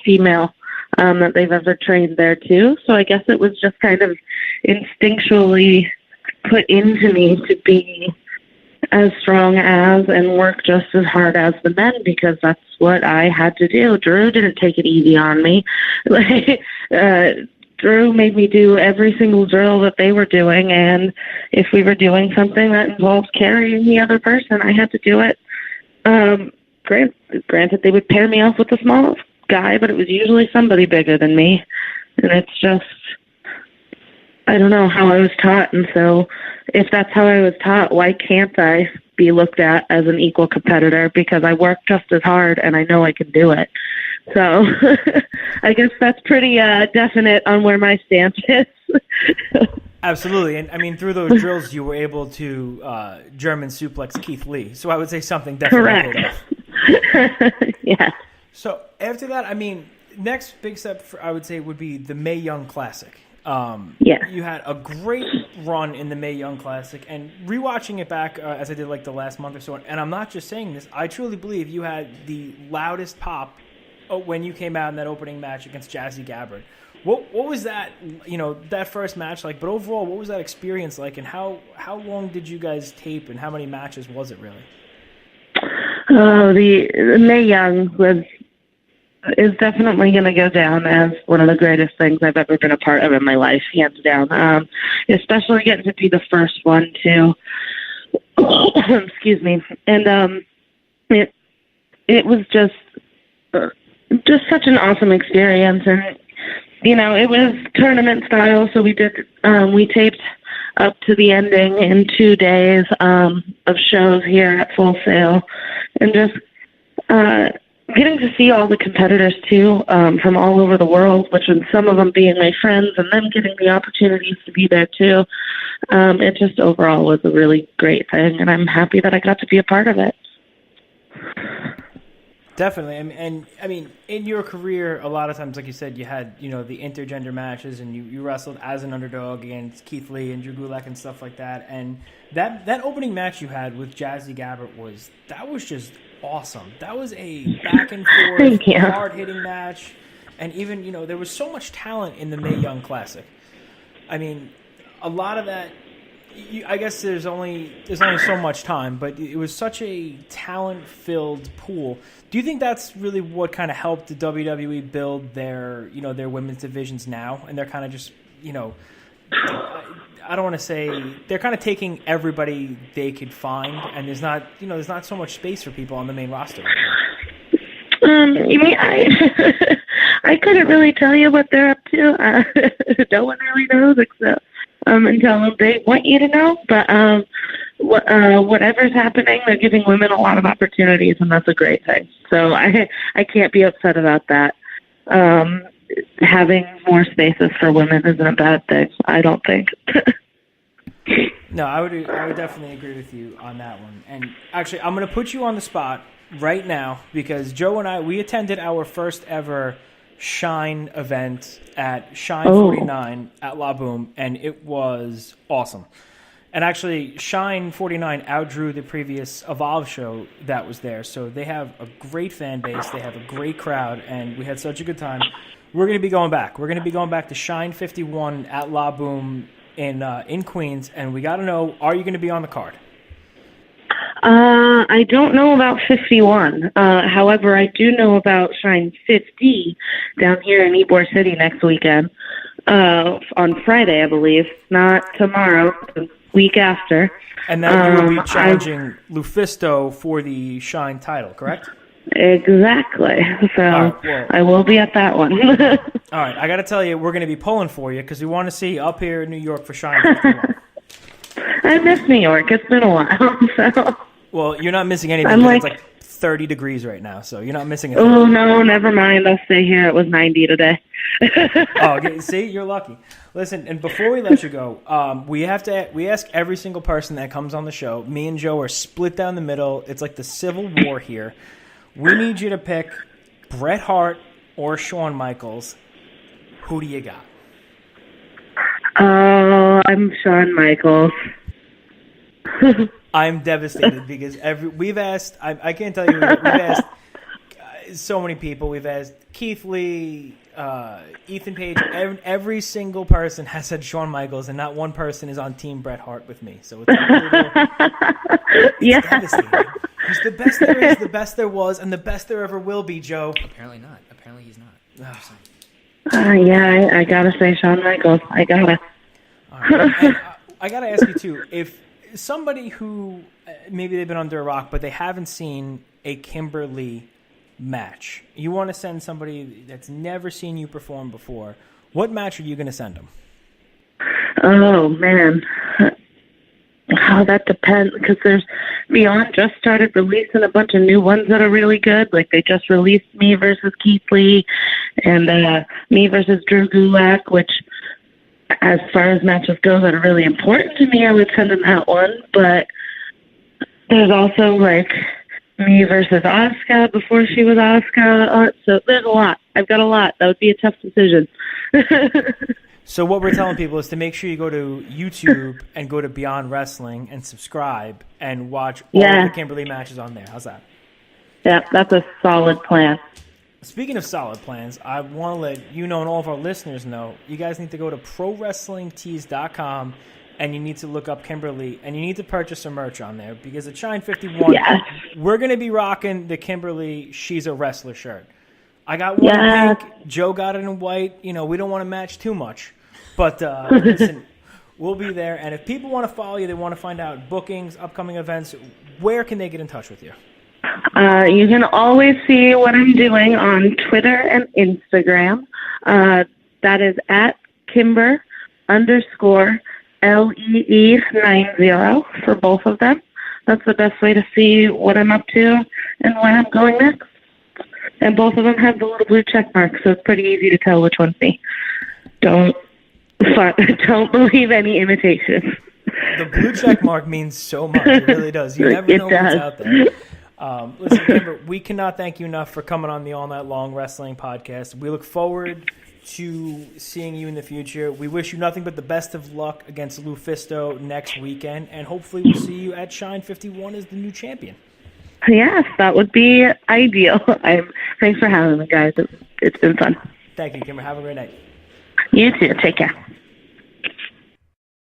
female that they've ever trained there too. So I guess it was just kind of instinctually put into me to be as strong as and work just as hard as the men, because that's what I had to do. Drew didn't take it easy on me. Drew made me do every single drill that they were doing, and if we were doing something that involved carrying the other person, I had to do it. Granted, they would pair me off with the smallest guy, but it was usually somebody bigger than me. And it's just, I don't know how I was taught. And so if that's how I was taught, why can't I be looked at as an equal competitor? Because I work just as hard and I know I can do it. So I guess that's pretty definite on where my stance is. Absolutely. And I mean, through those drills, you were able to German suplex Keith Lee. So I would say something definitely paid off. Yeah. So after that, I mean, next big step, I would say, would be the Mae Young Classic. Yeah. You had a great run in the Mae Young Classic, and rewatching it back as I did like the last month or so, and I'm not just saying this, I truly believe you had the loudest pop when you came out in that opening match against Jazzy Gabbard. What was that, that first match like? But overall, what was that experience like, and how long did you guys tape, and how many matches was it really? Oh, the Mae Young is definitely going to go down as one of the greatest things I've ever been a part of in my life, hands down. Especially getting to be the first one too. Excuse me. And it was just such an awesome experience. And it was tournament style, so we taped up to the ending in 2 days of shows here at Full Sail, and just getting to see all the competitors too, from all over the world, which and some of them being my friends, and them getting the opportunities to be there too. It just overall was a really great thing, and I'm happy that I got to be a part of it. Definitely. And I mean, in your career, a lot of times, like you said, you had, the intergender matches, and you wrestled as an underdog against Keith Lee and Drew Gulak and stuff like that. And that opening match you had with Jazzy Gabbard was just awesome. That was a back and forth, hard hitting match. And even, there was so much talent in the Mae Young Classic. I mean, a lot of that, I guess there's only so much time, but it was such a talent-filled pool. Do you think that's really what kind of helped the WWE build their women's divisions now? And they're kind of just, I don't want to say, they're kind of taking everybody they could find, and there's not so much space for people on the main roster right now. You mean I couldn't really tell you what they're up to. No one really knows except until they want you to know. But whatever's happening, they're giving women a lot of opportunities, and that's a great thing. So I can't be upset about that. Having more spaces for women isn't a bad thing, I don't think. No, I would definitely agree with you on that one. And actually, I'm going to put you on the spot right now, because Joe and we attended our first ever Shine event at Shine 49 at La Boom, and it was awesome. And actually, Shine 49 outdrew the previous Evolve show that was there. So they have a great fan base. They have a great crowd, and we had such a good time. We're going to be going back. We're going to be going back to Shine 51 at La Boom in Queens, and we got to know, are you going to be on the card? I don't know about 51. However, I do know about Shine 50 down here in Ybor City next weekend. On Friday, I believe. Not tomorrow, the week after. And then you will be challenging Lufisto for the Shine title, correct? Exactly. So right, well, I will be at that one. all right, I got to tell you, we're going to be pulling for you because we want to see you up here in New York for Shine 51. I miss New York. It's been a while. So. Well, you're not missing anything. It's like 30 degrees right now, so you're not missing anything. Oh, no, never mind. I'll stay here. It was 90 today. Okay, see, you're lucky. Listen, and before we let you go, we ask every single person that comes on the show. Me and Joe are split down the middle. It's like the Civil War here. We need you to pick Bret Hart or Shawn Michaels. Who do you got? I'm Shawn Michaels. I'm devastated because we've asked. I can't tell you. We've asked. so many people. We've asked Keith Lee, Ethan Page. Every single person has said Shawn Michaels, and not one person is on Team Bret Hart with me. So it's devastating. He's the best there is, the best there was, and the best there ever will be, Joe. Apparently not. Apparently he's not. I gotta say Shawn Michaels. I gotta. Right. I gotta ask you too, if somebody who maybe they've been under a rock, but they haven't seen a Kimberly match, you want to send somebody that's never seen you perform before, what match are you going to send them? Oh man, that depends, because there's Beyond just started releasing a bunch of new ones that are really good. Like they just released me versus Keith Lee and me versus Drew Gulak, which, as far as matches go that are really important to me, I would send them that one. But there's also like me versus Asuka before she was Asuka. So there's a lot. I've got a lot. That would be a tough decision. So what we're telling people is to make sure you go to YouTube and go to Beyond Wrestling and subscribe and watch all of the Kimberly matches on there. How's that? Yeah, that's a solid plan. Speaking of solid plans, I want to let you know and all of our listeners know, you guys need to go to ProWrestlingTees.com and you need to look up Kimberly and you need to purchase some merch on there because at Shine 51, we're going to be rocking the Kimberly She's a Wrestler shirt. I got one in pink. Joe got it in white. You know, we don't want to match too much. But listen, we'll be there. And if people want to follow you, they want to find out bookings, upcoming events, where can they get in touch with you? You can always see what I'm doing on Twitter and Instagram. That is at Kimber_LEE90 for both of them. That's the best way to see what I'm up to and where I'm going next. And both of them have the little blue check mark, so it's pretty easy to tell which one's me. Don't believe any imitations. The blue check mark means so much. It really does. You never know what's out there. Listen, Kimber, we cannot thank you enough for coming on the All Night Long Wrestling podcast. We look forward to seeing you in the future. We wish you nothing but the best of luck against Lufisto next weekend, and hopefully we'll see you at Shine 51 as the new champion. Yes, that would be ideal. Thanks for having me, guys. It's been fun. Thank you, Kimber. Have a great night. You too. Take care.